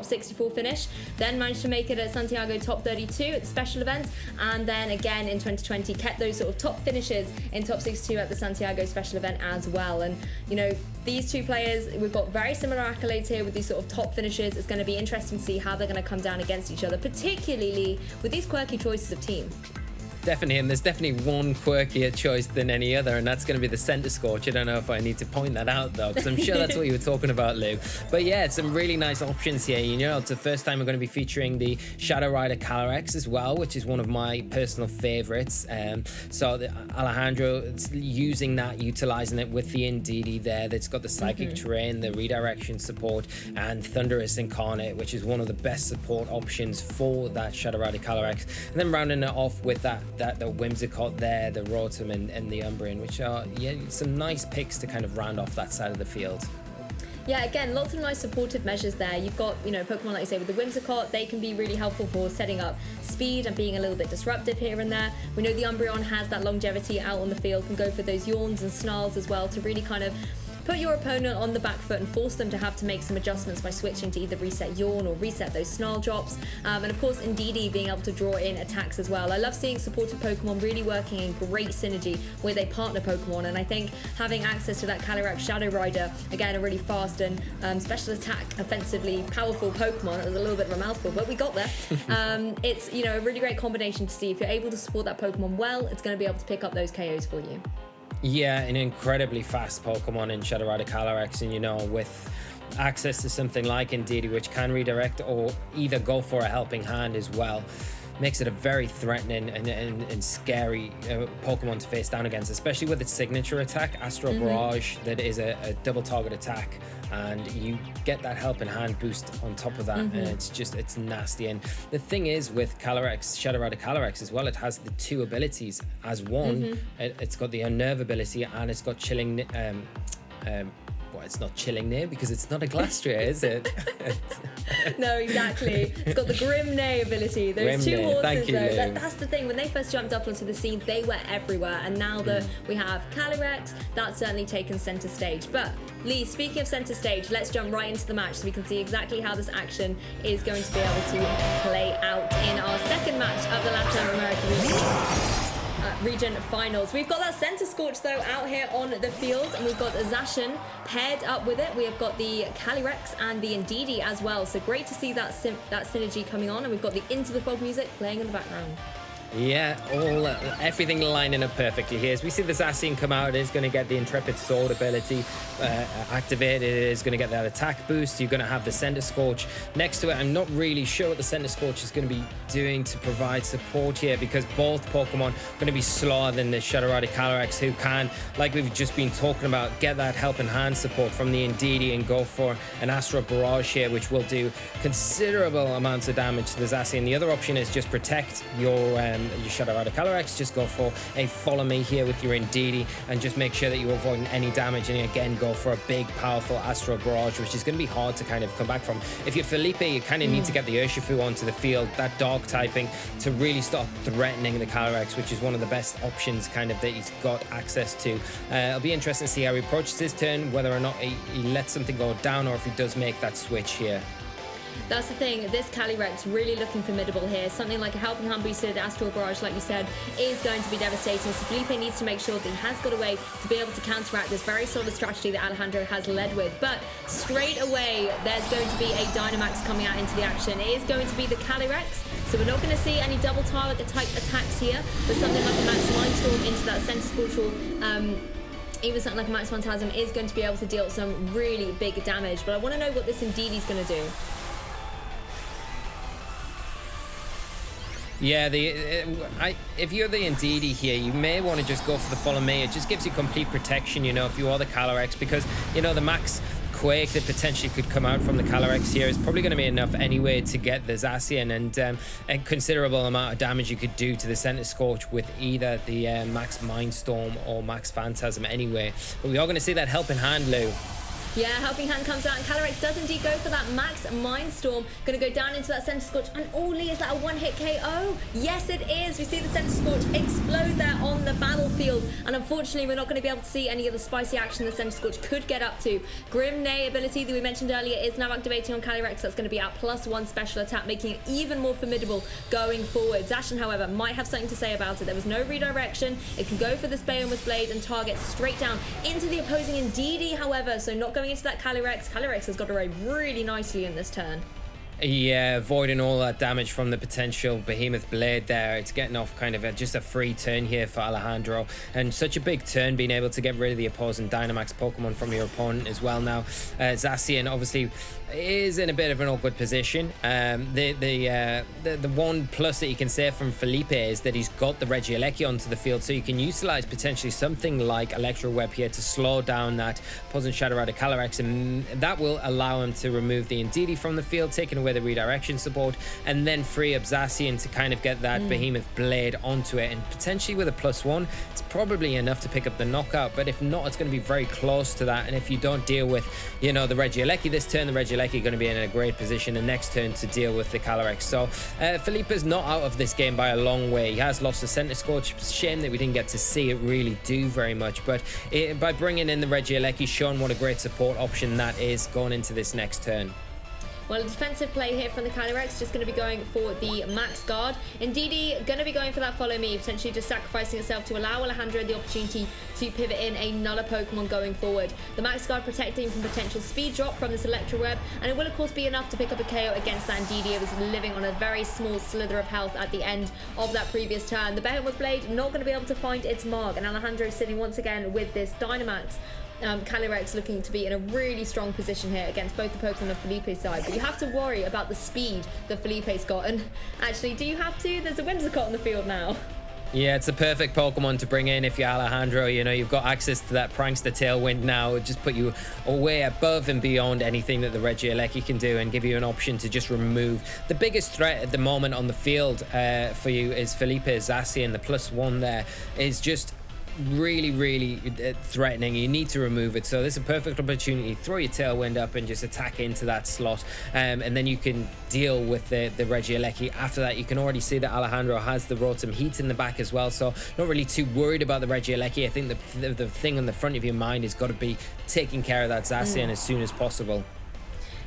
64 finish, then managed to make it at Santiago top 32 at the special event, and then again in 2020 kept those sort of top finishes in top 62 at the Santiago special event as well. And you know, these two players, we've got very similar accolades here with these sort of top finishes. It's going to be interesting to see how they're going to come down against each other, particularly with these quirky choices of team. Definitely, and there's definitely one quirkier choice than any other, and that's going to be the center scorch. I don't know if I need to point that out though, because I'm sure that's what you were talking about, Lou. But yeah, it's some really nice options here. You know, it's the first time we're going to be featuring the Shadow Rider Calyrex as well, which is one of my personal favorites. So Alejandro, it's using that, utilizing it with the Indeedee there. That's got the psychic terrain, the redirection support, and Thunderous Incarnate, which is one of the best support options for that Shadow Rider Calyrex. And then rounding it off with the Whimsicott there, the Rotom and the Umbreon, which are some nice picks to kind of round off that side of the field. Yeah, again, lots of nice supportive measures there. You've got, you know, Pokemon, like you say, with the Whimsicott, they can be really helpful for setting up speed and being a little bit disruptive here and there. We know the Umbreon has that longevity out on the field, can go for those yawns and snarls as well to really kind of put your opponent on the back foot and force them to have to make some adjustments by switching to either reset yawn or reset those snarl drops. And of course, Indeedee being able to draw in attacks as well. I love seeing supported Pokemon really working in great synergy with a partner Pokemon, and I think having access to that Calyrex Shadow Rider, again, a really fast and special attack, offensively powerful Pokemon. It was a little bit of a mouthful, but we got there. It's, you know, a really great combination to see. If you're able to support that Pokemon well, it's going to be able to pick up those KOs for you. Yeah, an incredibly fast Pokemon in Shadow Rider Calyrex, and you know, with access to something like Indeedee, which can redirect or either go for a helping hand as well, makes it a very threatening and scary Pokemon to face down against, especially with its signature attack, Astral Barrage, that is a double target attack, and you get that helping hand boost on top of that, and it's nasty. And the thing is with Calyrex, Shadow Rider Calyrex as well, it has the two abilities as one. It's got the Unnerve ability, and it's got Chilling. Well, it's not Chilling Neigh because it's not a Glastrier, is it? No, exactly. It's got the Grim Neigh ability. Those Grim two Neigh. horses, Thank you, though, that's the thing. When they first jumped up onto the scene, they were everywhere. And now that we have Calyrex, that's certainly taken center stage. But Lee, speaking of center stage, let's jump right into the match so we can see exactly how this action is going to be able to play out in our second match of the Latin American region finals. We've got that center scorch though out here on the field, and we've got Zacian paired up with it. We have got the Calyrex and the Indeedee as well, so great to see that synergy coming on. And we've got the Into the Fog music playing in the background. Yeah, everything lining up perfectly here. As we see the Zacian come out, it is going to get the Intrepid Sword ability activated. It is going to get that attack boost. You're going to have the Center Scorch next to it. I'm not really sure what the Center Scorch is going to be doing to provide support here, because both Pokemon are going to be slower than the Shadow Rider Calyrex, who can, like we've just been talking about, get that helping hand support from the Indeedee and go for an Astral Barrage here, which will do considerable amounts of damage to the Zacian. The other option is just protect your Shadow Rider Calyrex. Just go for a Follow Me here with your Indeedee and just make sure that you're avoiding any damage, and again go for a big powerful Astral Barrage, which is going to be hard to kind of come back from. If you're Felipe, you kind of need to get the Urshifu onto the field, that Dark typing, to really start threatening the Calyrex, which is one of the best options kind of that he's got access to. It'll be interesting to see how he approaches his turn, whether or not he lets something go down or if he does make that switch here. That's the thing, this Calyrex really looking formidable here. Something like a helping hand boosted Astral Barrage, like you said, is going to be devastating. So Felipe needs to make sure that he has got a way to be able to counteract this very solid strategy that Alejandro has led with. But straight away, there's going to be a Dynamax coming out into the action. It is going to be the Calyrex, so we're not going to see any double target type attacks here, but something like a Max Mindstorm into that Center Scorch, even something like a Max Phantasm is going to be able to deal some really big damage. But I want to know what this Indeedee is going to do. Yeah, if you're the Indeedee here, you may want to just go for the Follow Me. It just gives you complete protection, you know, if you are the Calyrex, because, you know, the Max Quake that potentially could come out from the Calyrex here is probably going to be enough anyway to get the Zacian, and a considerable amount of damage you could do to the Center Scorch with either the Max Mindstorm or Max Phantasm anyway. But we are going to see that helping hand, Lou. Yeah, Helping Hand comes out and Calyrex does indeed go for that Max Mind Storm. Gonna go down into that Center Scorch. And Lee, is that a one-hit KO? Yes, it is. We see the Center Scorch explode there on the battlefield. And unfortunately, we're not going to be able to see any of the spicy action the Center Scorch could get up to. Grim Neigh ability that we mentioned earlier is now activating on Calyrex. That's going to be our +1 special attack, making it even more formidable going forward. Zacian, however, might have something to say about it. There was no redirection. It can go for this Behemoth Blade and target straight down into the opposing Indeedee, however, so not going into that Calyrex. Calyrex has got away really nicely in this turn. Yeah, avoiding all that damage from the potential Behemoth Blade there. It's getting off kind of just a free turn here for Alejandro. And such a big turn, being able to get rid of the opposing Dynamax Pokemon from your opponent as well now. Zacian obviously is in a bit of an awkward position. The one plus that you can say from Felipe is that he's got the Regieleki onto the field, so you can utilize potentially something like Electro Web here to slow down that opposing Shadow Rider Calyrex, and that will allow him to remove the Indeedee from the field, taking away the redirection support, and then free up Zacian to kind of get that Behemoth Blade onto it, and potentially with a +1 it's probably enough to pick up the knockout. But if not, it's going to be very close to that, and if you don't deal with, the Regieleki this turn, the Regieleki are going to be in a great position the next turn to deal with the Calyrex. So Felipe's not out of this game by a long way. He has lost the Center Scorch. Shame that we didn't get to see it really do very much, but by bringing in the Regieleki, showing what a great support option that is going into this next turn. Well, a defensive play here from the Calyrex, just going to be going for the Max Guard. Indeedee going to be going for that Follow Me, potentially just sacrificing itself to allow Alejandro the opportunity to pivot in another Pokemon going forward. The Max Guard protecting from potential speed drop from this Electro Web, and it will of course be enough to pick up a KO against that Indeedee. It was living on a very small slither of health at the end of that previous turn. The Behemoth Blade not going to be able to find its mark, and Alejandro sitting once again with this Dynamax. Calyrex looking to be in a really strong position here against both the Pokemon on Felipe's side, but you have to worry about the speed that Felipe's got. And actually, do you have to? There's a Whimsicott on the field now. Yeah, it's a perfect Pokemon to bring in if you're Alejandro. You've got access to that Prankster Tailwind now. It just put you way above and beyond anything that the Regieleki can do, and give you an option to just remove. The biggest threat at the moment on the field for you is Felipe Zacian. The +1 there is just really threatening. You need to remove it, so this is a perfect opportunity. Throw your Tailwind up and just attack into that slot, and then you can deal with the Regieleki. After that, you can already see that Alejandro has the Rotom Heat in the back as well, so not really too worried about the Regieleki. I think the thing on the front of your mind has got to be taking care of that Zacian as soon as possible.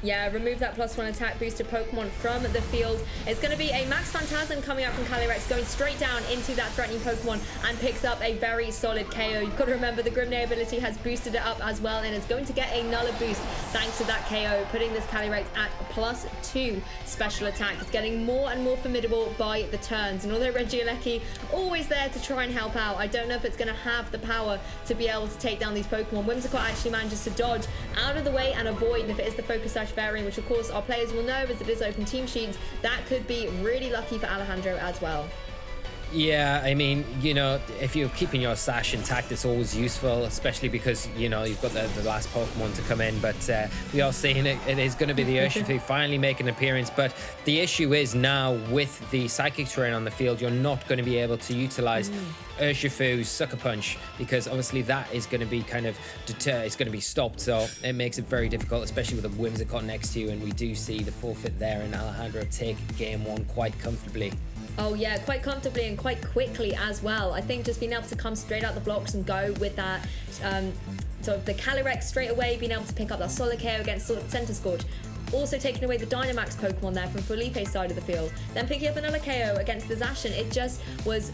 Yeah, remove that +1 attack boosted Pokemon from the field. It's going to be a Max Phantasm coming out from Calyrex, going straight down into that threatening Pokemon and picks up a very solid KO. You've got to remember the Grim Neigh ability has boosted it up as well, and it's going to get a Nulla boost thanks to that KO, putting this Calyrex at +2 special attack. It's getting more and more formidable by the turns, and although Regieleki always there to try and help out, I don't know if it's going to have the power to be able to take down these Pokemon. Whimsicott actually manages to dodge out of the way and avoid, and if it is the Focus Sash Variant, which of course our players will know as it is open team sheets, that could be really lucky for Alejandro as well. Yeah, I mean, if you're keeping your sash intact, it's always useful, especially because, you've got the last Pokemon to come in. But we are seeing it is going to be the Urshifu finally make an appearance. But the issue is now with the Psychic Terrain on the field, you're not going to be able to utilize Urshifu's Sucker Punch, because obviously that is going to be kind of it's going to be stopped. So it makes it very difficult, especially with a Whimsicott next to you. And we do see the forfeit there, and Alejandro take game one quite comfortably. Oh yeah, quite comfortably and quite quickly as well. I think just being able to come straight out the blocks and go with that sort of the Calyrex straight away, being able to pick up that solid KO against sort of Center Scorch. Also taking away the Dynamax Pokemon there from Felipe's side of the field. Then picking up another KO against the Zacian. It just was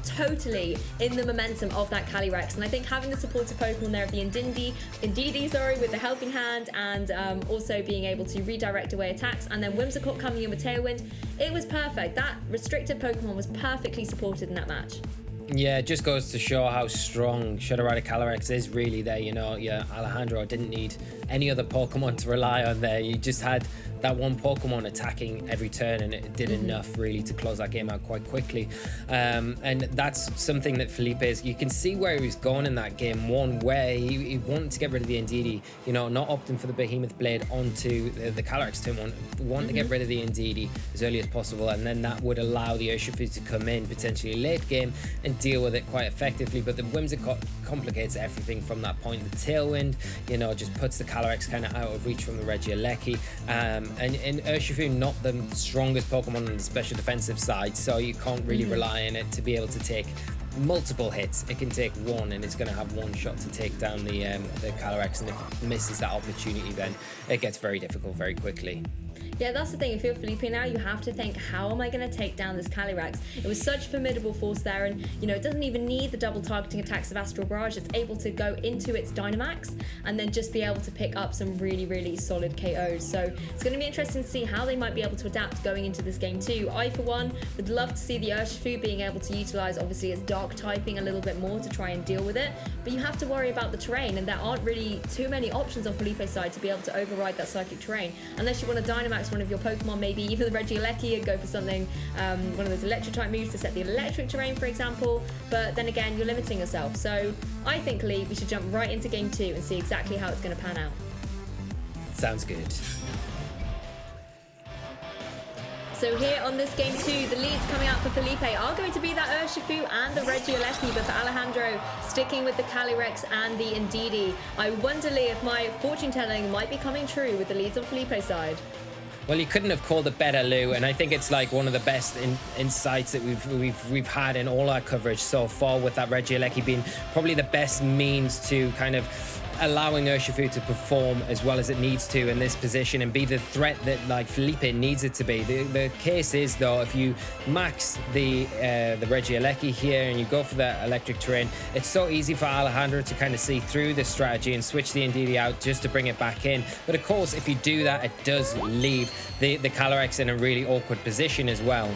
totally in the momentum of that Calyrex, and I think having the supportive Pokemon there of the Indeedee with the Helping Hand, and also being able to redirect away attacks, and then Whimsicott coming in with Tailwind, it was perfect. That restricted Pokemon was perfectly supported in that match. Yeah, it just goes to show how strong Shadow Rider Calyrex is really there. Alejandro didn't need any other Pokemon to rely on there. You just had that one Pokemon attacking every turn, and it did enough really to close that game out quite quickly. And that's something that Felipe is, you can see where he was going in that game one, where he wanted to get rid of the Indeedee, you know, not opting for the Behemoth Blade onto the Calyrex turn one, wanted to get rid of the Indeedee as early as possible, and then that would allow the Urshifu to come in potentially late game and deal with it quite effectively. But the Whimsicott complicates everything from that point. The Tailwind, you know, just puts the Calyrex kind of out of reach from the Regieleki, and Urshifu not the strongest Pokemon on the special defensive side, so you can't really rely on it to be able to take multiple hits. It can take one, and it's going to have one shot to take down the Calyrex, and if it misses that opportunity, then it gets very difficult very quickly. Yeah, that's the thing. If you're Felipe now, you have to think, how am I going to take down this Calyrex? It was such a formidable force there, and you know, it doesn't even need the double targeting attacks of Astral Barrage. It's able to go into its Dynamax and then just be able to pick up some really, really solid KOs. So it's going to be interesting to see how they might be able to adapt going into this game too. I, for one, would love to see the Urshifu being able to utilize, obviously, its dark typing a little bit more to try and deal with it. But you have to worry about the terrain, and there aren't really too many options on Felipe's side to be able to override that psychic terrain, unless you want to Dynamax one of your Pokemon, maybe even the Regieleki, and go for something, one of those electric type moves to set the electric terrain, for example. But then again, you're limiting yourself. So I think, Lee, we should jump right into game 2 and see exactly how it's going to pan out. Sounds good. So here on this game 2, the leads coming out for Felipe are going to be that Urshifu and the Regieleki, but for Alejandro, sticking with the Calyrex and the Indeedee. I wonder, Lee, if my fortune telling might be coming true with the leads on Felipe's side. Well, you couldn't have called it better, Lou, and I think it's like one of the best insights that we've had in all our coverage so far, with that Regieleki being probably the best means to kind of allowing Urshifu to perform as well as it needs to in this position and be the threat that like Felipe needs it to be. The case is, though, if you max the Regieleki here and you go for that electric terrain, it's so easy for Alejandro to kind of see through this strategy and switch the Indeedee out just to bring it back in. But of course, if you do that, it does leave the Calyrex in a really awkward position as well.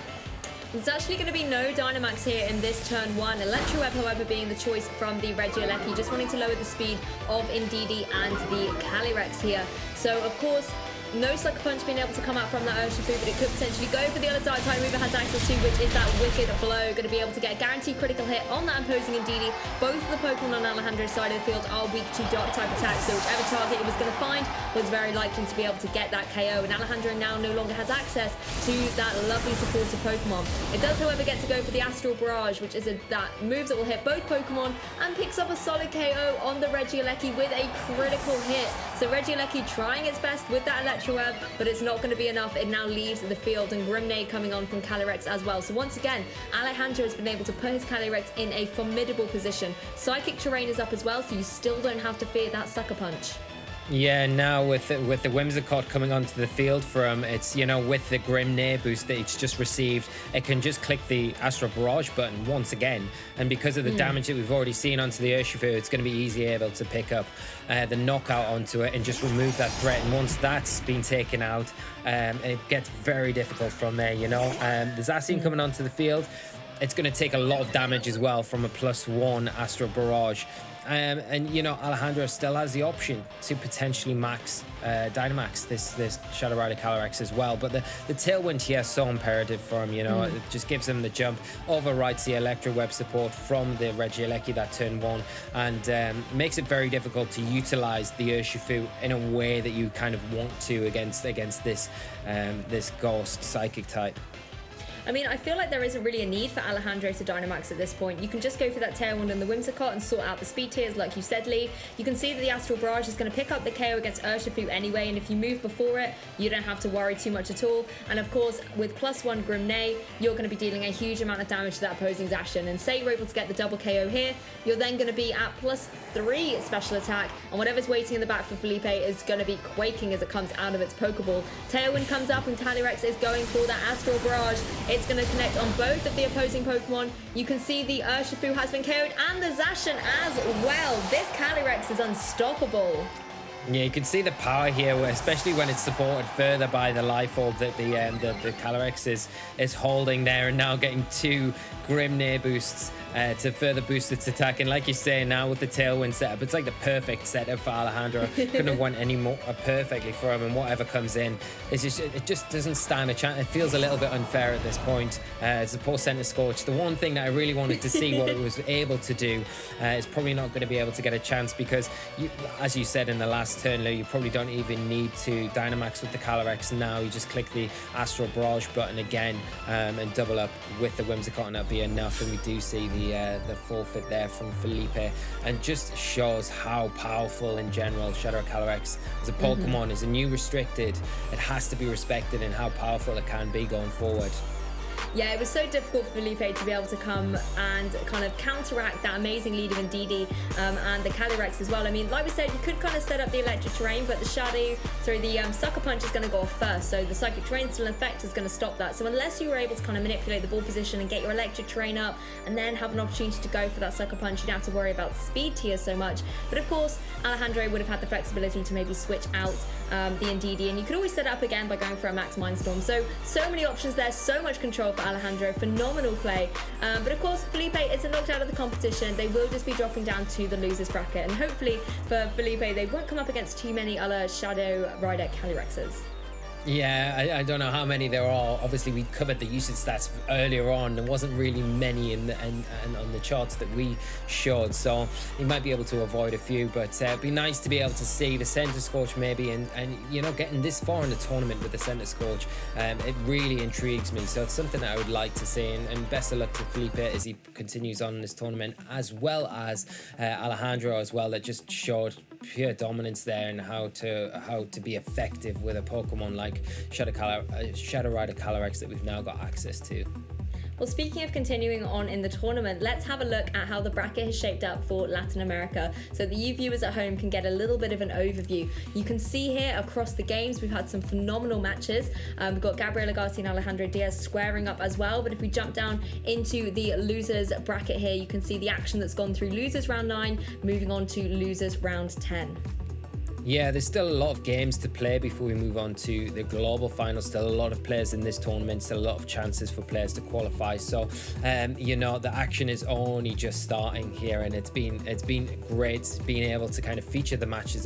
There's actually going to be no Dynamax here in this turn 1. Electroweb, however, being the choice from the Regieleki, just wanting to lower the speed of Indeedee and the Calyrex here. So, of course, no Sucker Punch being able to come out from that Urshifu, but it could potentially go for the other dark type move it has access to, which is that Wicked Blow. Going to be able to get a guaranteed critical hit on that imposing Indeedee. Both of the Pokemon on Alejandro's side of the field are weak to dark type attacks, so whichever target it was going to find was very likely to be able to get that KO. And Alejandro now no longer has access to that lovely supportive Pokemon. It does, however, get to go for the Astral Barrage, which is that move that will hit both Pokemon and picks up a solid KO on the Regieleki with a critical hit. So Regieleki trying its best with that Electroweb, but it's not going to be enough. It now leaves the field, and Grimnade coming on from Calyrex as well. So once again, Alejandro has been able to put his Calyrex in a formidable position. Psychic terrain is up as well, so you still don't have to fear that Sucker Punch. Yeah, now with the Whimsicott coming onto the field from it's, you know, with the Grimnade boost that it's just received, it can just click the Astral Barrage button once again, and because of the damage that we've already seen onto the Urshifu, it's going to be easy able to pick up the knockout onto it and just remove that threat. And once that's been taken out, it gets very difficult from there, you know. The Zacian coming onto the field, it's going to take a lot of damage as well from a +1 Astral Barrage. And you know, Alejandro still has the option to potentially max Dynamax this Shadow Rider Calyrex as well, but the Tailwind here is so imperative for him, you know. It just gives him the jump, overrides the Electroweb support from the Regieleki that turn 1, and makes it very difficult to utilize the Urshifu in a way that you kind of want to against this this Ghost Psychic type. I mean, I feel like there isn't really a need for Alejandro to Dynamax at this point. You can just go for that Tailwind and the Whimsicott and sort out the speed tiers like you said, Lee. You can see that the Astral Barrage is going to pick up the KO against Urshifu anyway, and if you move before it, you don't have to worry too much at all. And of course, with +1 Grimnade, you're going to be dealing a huge amount of damage to that opposing Zacian. And say you're able to get the double KO here, you're then going to be at +3 special attack, and whatever's waiting in the back for Felipe is going to be quaking as it comes out of its Pokeball. Tailwind comes up and Calyrex is going for that Astral Barrage. It's going to connect on both of the opposing Pokemon. You can see the Urshifu has been KO'd and the Zacian as well. This Calyrex is unstoppable. Yeah, you can see the power here, especially when it's supported further by the life orb that the Calyrex is holding there, and now getting 2 Grim Near boosts to further boost its attack. And like you say, now with the Tailwind setup, it's like the perfect setup for Alejandro. Couldn't have won any more perfectly for him, and whatever comes in, it just doesn't stand a chance. It feels a little bit unfair at this point. It's a poor Center Scorch. The one thing that I really wanted to see what it was able to do is probably not going to be able to get a chance, because as you said in the last turn, Lou, you probably don't even need to Dynamax with the Calyrex now. You just click the Astral Barrage button again and double up with the Whimsicott, and that'll be enough. And we do see the forfeit there from Felipe, and just shows how powerful in general Shadow Calyrex as a Pokemon is. A new restricted, it has to be respected in how powerful it can be going forward. Yeah, it was so difficult for Felipe to be able to come and kind of counteract that amazing lead of Indeedee and the Calyrex as well. I mean, like we said, you could kind of set up the Electric Terrain, but the Sucker Punch is going to go off first, so the Psychic Terrain still in effect is going to stop that. So unless you were able to kind of manipulate the ball position and get your Electric Terrain up and then have an opportunity to go for that Sucker Punch, you'd have to worry about speed tiers so much. But of course, Alejandro would have had the flexibility to maybe switch out the Indeedee, and you could always set it up again by going for a Max Mindstorm. So many options there, so much control for Alejandro. Phenomenal play. But of course, Felipe isn't knocked out of the competition. They will just be dropping down to the losers bracket, and hopefully for Felipe, they won't come up against too many other Shadow Rider Calyrexes. Yeah, I don't know how many there are. Obviously, we covered the usage stats earlier on. There wasn't really many and on the charts that we showed, so you might be able to avoid a few. But it'd be nice to be able to see the Center Scorch maybe, and you know, getting this far in the tournament with the Center Scorch, it really intrigues me. So it's something that I would like to see. And best of luck to Felipe as he continues on in this tournament, as well as Alejandro as well, that just showed pure dominance there, and how to be effective with a Pokemon like Shadow Rider Calyrex that we've now got access to. Well, speaking of continuing on in the tournament, let's have a look at how the bracket has shaped up for Latin America, so that you viewers at home can get a little bit of an overview. You can see here across the games, we've had some phenomenal matches. We've got Gabriel Agati and Alejandro Diaz squaring up as well, but if we jump down into the losers bracket here, you can see the action that's gone through losers round 9, moving on to losers round 10. Yeah, there's still a lot of games to play before we move on to the global finals. Still a lot of players in this tournament, still a lot of chances for players to qualify. So, you know, the action is only just starting here, and it's been great being able to kind of feature the matches